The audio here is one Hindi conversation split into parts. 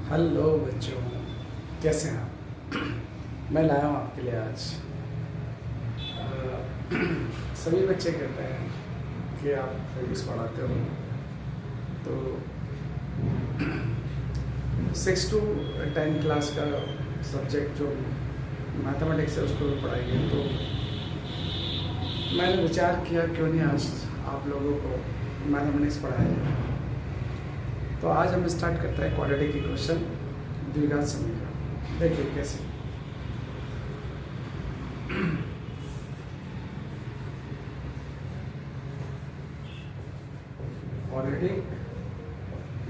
हेलो बच्चों, कैसे हैं आप? मैं लाया हूँ आपके लिए आज सभी बच्चे कहते हैं कि आप फिजिक्स पढ़ाते हो, तो 6 to 10 क्लास का सब्जेक्ट जो मैथमेटिक्स है उसको पढ़ाइए। तो मैंने विचार किया क्यों नहीं आज आप लोगों को मैथमेटिक्स पढ़ाया जाए। तो आज हम स्टार्ट करते हैं क्वाड्रेटिक इक्वेशन, द्विघात समीकरण। देखिए कैसे। क्वाड्रेटिक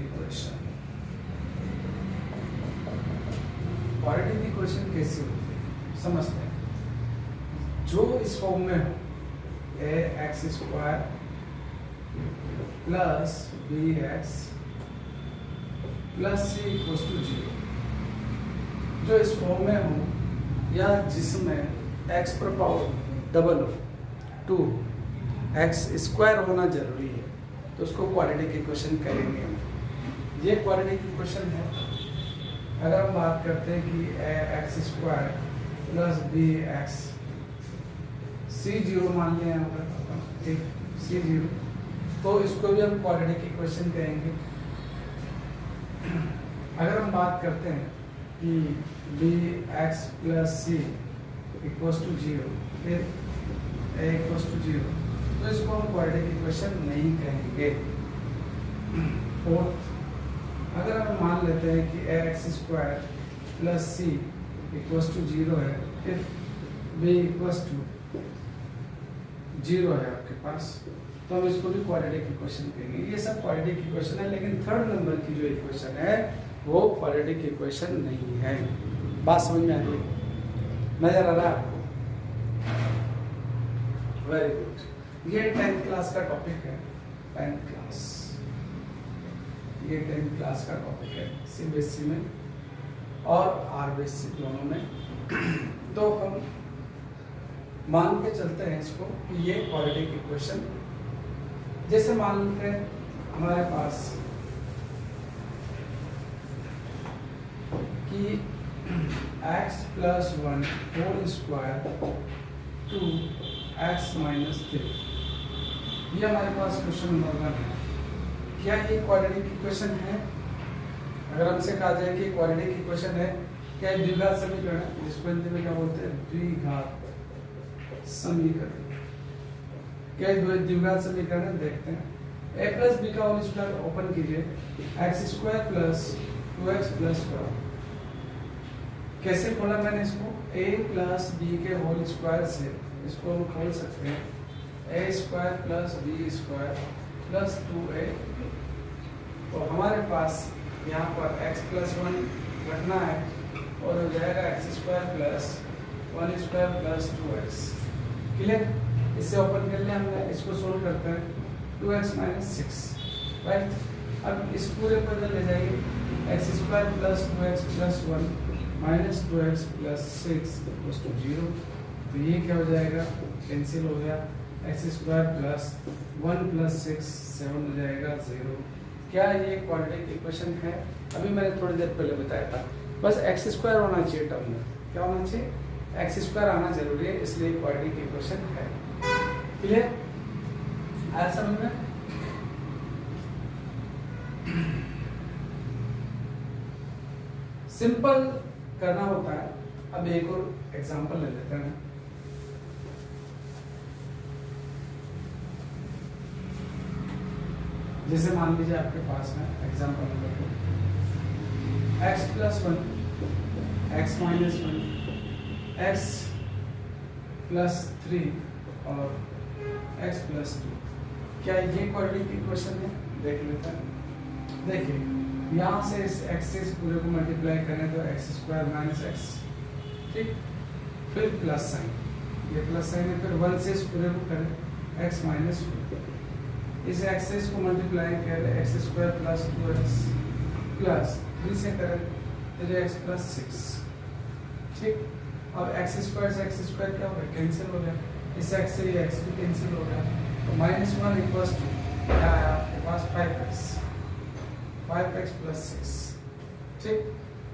इक्वेशन, क्वाड्रेटिक इक्वेशन कैसे होती है समझते हैं। जो इस फॉर्म में हो, ax square plus bx plus c equals to 0, जो इस फॉर्म में हो या जिसमें x पर पावर डबल हो, 2x स्क्वायर होना जरूरी है, तो उसको क्वाड्रेटिक इक्वेशन करेंगे हम। ये क्वाड्रेटिक इक्वेशन है। अगर हम बात करते हैं कि x square plus bx c0 मान लें, अगर c0, तो इसको भी हम क्वाड्रेटिक इक्वेशन कहेंगे। अगर हम बात करते हैं कि bx plus c equals to 0, फिर a इक्वल्स टू 0, तो इसको हम क्वाड्रेटिक इक्वेशन नहीं कहेंगे। फोर्थ, अगर हम मान लेते हैं कि ax square plus c equals to 0 है, इफ b इक्वल्स टू 0 है आपके पास, तो हम इसको भी क्वाड्रेटिक इक्वेशन कहेंगे। ये सब क्वाड्रेटिक इक्वेशन है, लेकिन थर्ड नंबर की जो इक्वेशन है वो क्वाड्रेटिक इक्वेशन नहीं है। बात समझ में आ रही है? नजर आ रहा है आपको? Very good. ये 10th क्लास का टॉपिक है। 10th क्लास, ये 10th क्लास का टॉपिक है, सीबीएसई में और आरबीएसई दोनों में। तो हम मान के चलते हैं इसको कि ये क्वाड्रेटिक इक्वेशन, जैसे मान लेते हैं हमारे पास कि x plus 1 whole square two x minus 3, ये हमारे पास क्वेश्चन नंबर 1 है। क्या ये क्वाड्रेटिक इक्वेशन है? अगर हमसे कहा जाए कि क्वाड्रेटिक इक्वेशन है, क्या ये द्विघात समीकरण है, जिसको हिंदी में क्या बोलते हैं? द्विघात समीकरण। क्या द्विघात समीकरण है? देखते हैं। a प्लस बी का होल स्क्वायर ओपन कीजिए, x square plus 2x plus 12। कैसे खोला मैंने इसको? a प्लस बी के होल स्क्वायर से इसको हम खोल सकते हैं, a square plus b square plus 2a। तो हमारे पास यहाँ पर x प्लस 1 रखना है और हो जाएगा x square plus 1 square plus 2x। Clear? इससे ओपन कर लिया हमने, इसको सोल्व करते हैं। 2x minus 6, right. अब इस पूरे पर ले जाइए, x square plus 2x plus 1 minus 2x plus 6 equals to 0। तो ये क्या हो जाएगा? कैंसिल हो गया। x स्क्वायर प्लस 1 प्लस 6 7 हो जाएगा 0। क्या ये क्वाड्रेटिक इक्वेशन है? अभी मैंने थोड़ी देर पहले बताया था। बस x स्क्वायर होना चाहिए टर्म में। क्या होना चाहिए? x स्क्वायर आना जरूरी है, इसलिए क्वाड्रेटिक इक्वेशन है। क्लियर? आया समझ में? सिंपल करना होता है। अब एक और एग्जांपल ले लेते हैं। जैसे मान लीजिए आपके पास में example number 2, x plus 1, x minus 1, x plus 3 और x प्लस 2। क्या ये क्वाड्रेटिक इक्वेशन है? देख लेते हैं। देखिए, यहाँ से इस x से इस पूरे को मल्टीप्लाई करें तो x स्क्वायर माइनस x, ठीक, फिर प्लस साइन, ये प्लस साइन है, फिर 1 से इस पूरे को करें x माइनस 2, इस x से इसको मल्टीप्लाई करें x square plus 2x plus 3 से करें 3x प्लस 6, ठीक। अब x स्क्वायर से x स्क्वायर क्या हो गया? कैंसिल हो गया। इस x से ये x भी कैंसिल हो गया, तो -1 इक्वल्स टू क्या आया आपके पास? 5x plus 6। ठीक,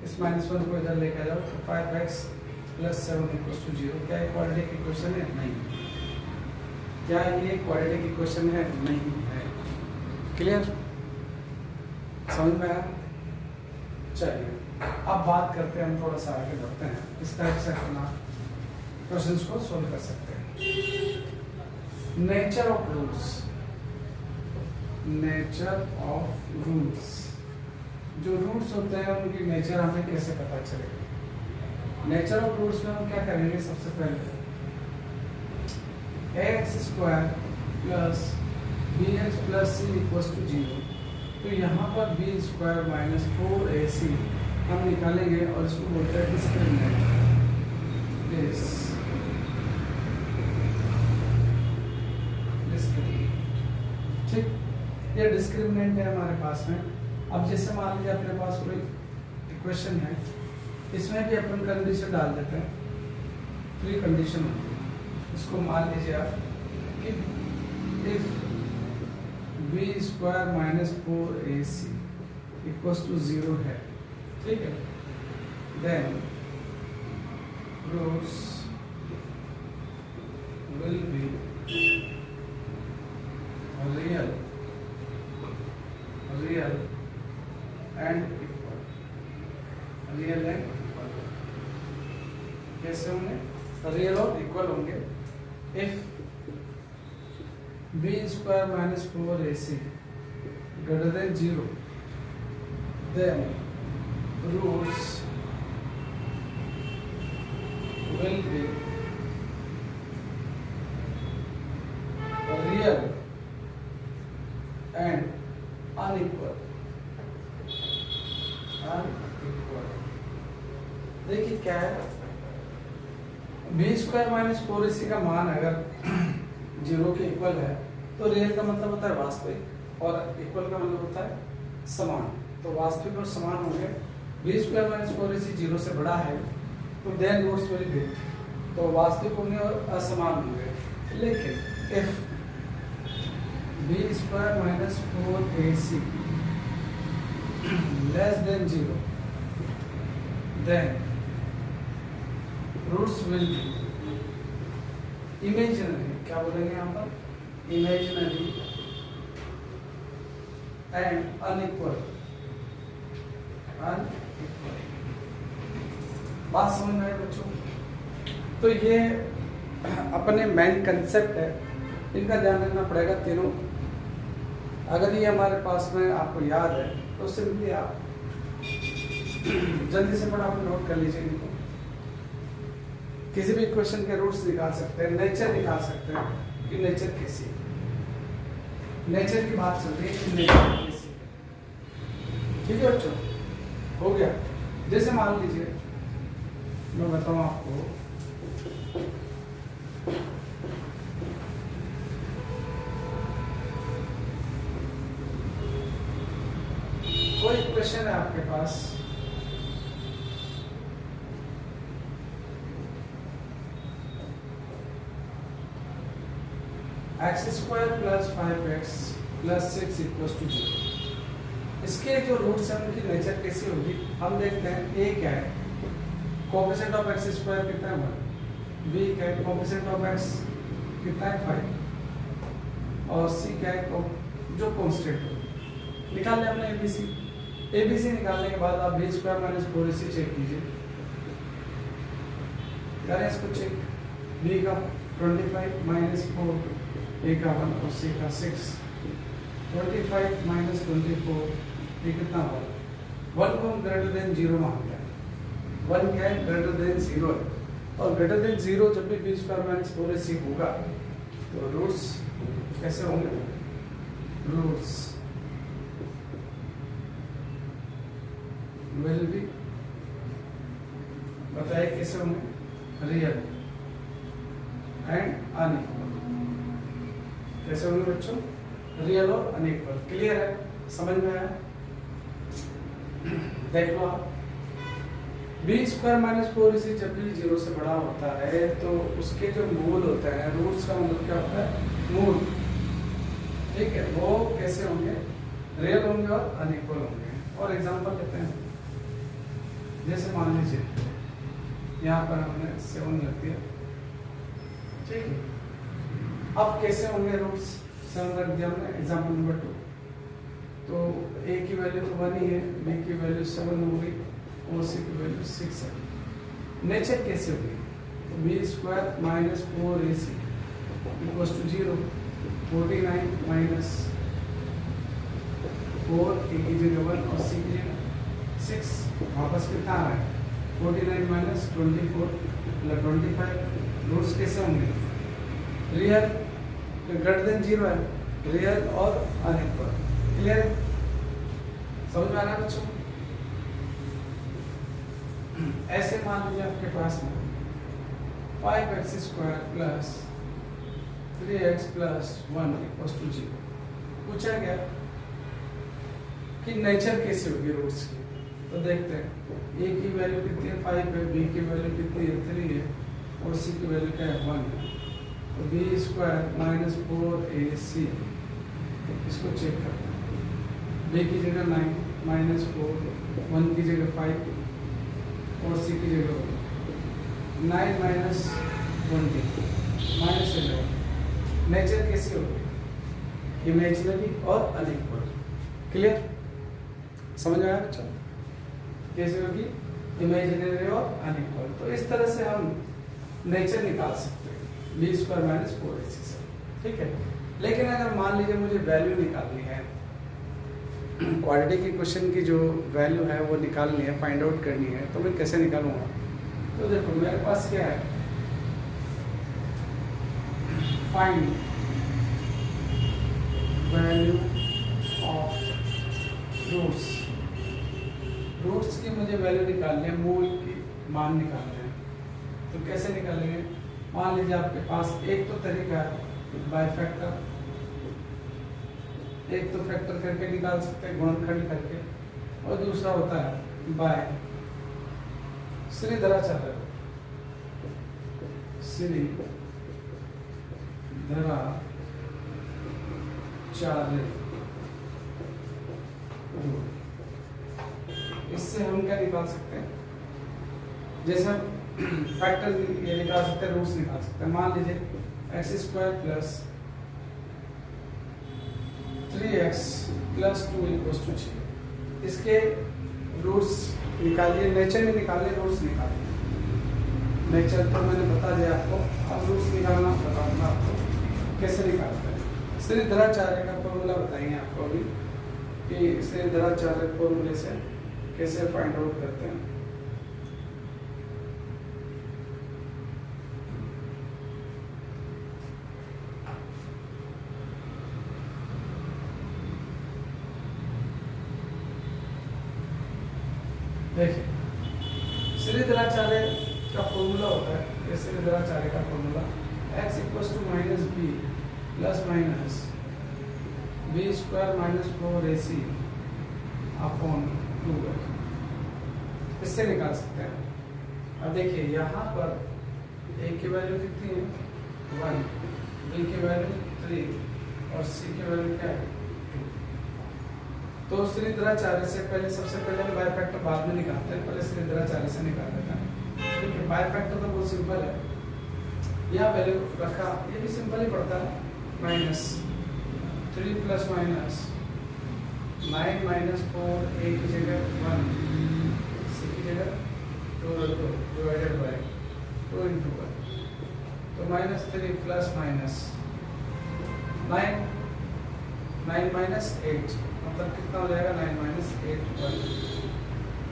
इस -1 को इधर लेकर जाओ तो 5x + 7 = 0। क्या ये क्वाड्रेटिक इक्वेशन है? नहीं। क्या ये क्वाड्रेटिक इक्वेशन है? नहीं है। क्लियर? समझ में आया? चलिए अब बात करते हैं, हम थोड़ा सा आगे बढ़ते हैं। इस टाइप से अपना क्वेश्चंस को सोल्व कर सकते हैं। Nature of roots, nature of roots, जो रूट्स होते हैं उनकी नेचर हमें कैसे पता चलेगा? नेचर ऑफ रूट्स में हम क्या करेंगे? सबसे पहले x² + bx + c = 0, तो यहाँ पर b² - 4ac हम निकालेंगे और इसको बोलते हैं डिस्क्रिमिनेंट। ठीक, ये डिस्क्रिमिनेंट है हमारे पास में। अब जैसे मान लीजिए अपने पास कोई इक्वेशन है, इसमें भी अपन कंडीशन डाल देते हैं। 3 कंडीशन होती है। इसको मान लीजिए आप कि इफ b² - 4ac = 0 है, ठीक है, then roots will be real and equal, real and equal। कैसे होंगे? रियल और इक्वल होंगे if b² - 4ac > 0, then roots will be real and unequal। देखिए क्या है, b² - 4ac का मान अगर 0 के इक्वल है तो रियल का मतलब होता है वास्तविक, और इक्वल का मतलब होता है समान। तो वास्तविक और समान होंगे। b² - 4ac 0 से बड़ा है तो देन रूट्स विल बी, तो वास्तविक होंगे और असमान होंगे। लेकिन if b² - 4ac <0 then roots will be imaginary। क्या बोलेंगे यहाँ पर? imaginary and unequal। बात समझ में आए बच्चों? तो ये अपने मेन कंसेप्ट है, इनका ध्यान रखना पड़ेगा तीनों। अगर ये हमारे पास में आपको याद है तो सिंपली आप जल्दी से फटाफट नोट कर लीजिए इनको। किसी भी इक्वेशन के रूट्स निकाल सकते हैं, नेचर निकाल सकते हैं कि नेचर कैसी है। नेचर की बात चल रही है कि नेचर कैसी है। ठीक है बच्चों, हो गया। जैसे मान लीजिए मैं बताऊं आपको, कोई इक्वेशन है आपके पास, x² + 5x + 6 = 0। इसके जो रूट्स हैं उनकी नेचर कैसी होगी हम देखते हैं। a क्या है? कोएफिशिएंट ऑफ x² कितना है? 1। b क्या है? कोएफिशिएंट ऑफ x कितना है? 5। और c क्या है? जो कांस्टेंट हो। निकाल लिया हमने abc निकालने के बाद आप b² - 4ac चेक कीजिए, करें इसको चेक। b का 25 - 4, a का 1 और c का 6। 25 - 24 ये कितना होगा? 1 को हम >0 मानते हैं। 1 क्या है? >0 है, और >0 जब भी b² - 4ac होगा तो रूट्स कैसे होंगे? रूट्स विल बी, बताइए कैसे होंगे? Real and unequal. कैसे होंगे बच्चों? रियल और अनइक्वल। क्लियर है? समझ में आया? देख लो आप, b² - 4ac जब भी 0 से बड़ा होता है तो उसके जो मूल होते हैं, रूट्स का मतलब क्या होता है? मूल। ठीक है, वो कैसे होंगे? रियल होंगे और अनइक्वल होंगे। और एग्जांपल लेते हैं। जैसे मान लीजिए यहाँ पर हमने 7 रख दिया, ठीक है। अब कैसे होंगे रूट्स? 7 रख दिया हमने, एग्जाम्पल नंबर 2। तो a की वैल्यू तो 1 ही है, b की वैल्यू 7 हो गई और c की वैल्यू 6 है। नेचर कैसे होगी? तो b² minus 4ac equals to 0। 49 minus 4, a की जगह 1 और c की जगह 6, वापस कितना आ रहा है? 49 माइनस 24 प्लस 25। रूट्स कैसे होंगे? रियल ग्रेटर देन 0 है, रियल और अनइक्वल। क्लियर? समझ में आ रहा है बच्चों? ऐसे मान लीजिए आपके पास में 5x² plus 3x plus 1 equals to 0। पूछा गया कि नेचर कैसे होगी रूट्स की। तो देखते हैं, a की वैल्यू कितनी है? 5 है, b की वैल्यू कितनी है? 3 है और c की वैल्यू क्या है? 1 है। तो b² माइनस 4ac इसको चेक करते हैं। b की जगह 9 माइनस 4, 1 की जगह 5 और c की जगह 9 माइनस 20 माइनस 11। नेचर कैसे होगी? इमेजिनरी और अनइक्वल। क्लियर? समझ में आया बच्चों? कैसे होगी? इमेजिनरी और अनइक्वल। तो इस तरह से हम नेचर निकाल सकते हैं b² माइनस 4ac से, ठीक है। लेकिन अगर मान लीजिए मुझे वैल्यू निकालनी है, क्वाड्रेटिक इक्वेशन की जो वैल्यू है वो निकालनी है, फाइंड आउट करनी है, तो मैं कैसे निकालूंगा? तो देखो मेरे पास क्या है, find value of roots. Roots की मुझे वैल्यू निकालनी है, मूल की मान निकालने हैं। तो कैसे निकालेंगे? मान लीजिए आपके पास एक तो तरीका है बाय फैक्टर, एक तो फैक्टर करके निकाल सकते हैं, गुणनखंड करके, और दूसरा होता है बाय श्रीधराचार्य। इससे हम क्या निकाल सकते हैं? जैसे हम फैक्टर ये निकाल सकते हैं, रूट्स निकाल सकते हैं। मान लीजिए x² plus 3x plus 2 equals to 6। इसके रूट्स निकालिए, नेचर में निकालिए, रूट्स निकालिए। नेचर तो मैंने बता दिया आपको, अब रूट्स निकालना बताऊंगा आपको कैसे निकालते हैं। श्रीधराचार्य का फॉर्मूला बताएंगे आपको अभी कि श्रीधराचार्य फॉर्मूले से कैसे फाइंड आउट करते हैं। देखिए, श्रीधराचार्य का फॉर्मूला होता है, श्रीधराचार्य का formula x equals to minus b plus minus b² minus 4ac upon 2x। इससे निकाल सकते हैं। अब देखिए यहाँ पर a की वैल्यू कितनी है? 1, b की वैल्यू 3 और c की वैल्यू क्या है? 2। तो श्रीधराचार्य से पहले, सबसे पहले हम बाय फैक्टर बाद में निकालते हैं, पहले श्रीधराचार्य से निकाल देते हैं। ठीक है, बाय फैक्टर तो बहुत सिंपल है, यह वैल्यू रखा, ये भी सिंपल ही पड़ता है। Minus 3 plus minus 9 minus 4, a की जगह 1, c की जगह 2 रखो, डिवाइडेड बाय 2 into 1। तो माइनस 3 प्लस माइनस 9 माइनस 8, मतलब कितना हो जाएगा? 9 minus 8 1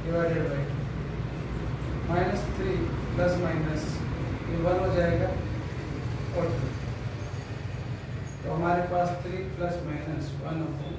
divided by minus 3 plus minus 1 हो जाएगा और 2। तो हमारे पास 3 प्लस माइनस 1 अपॉन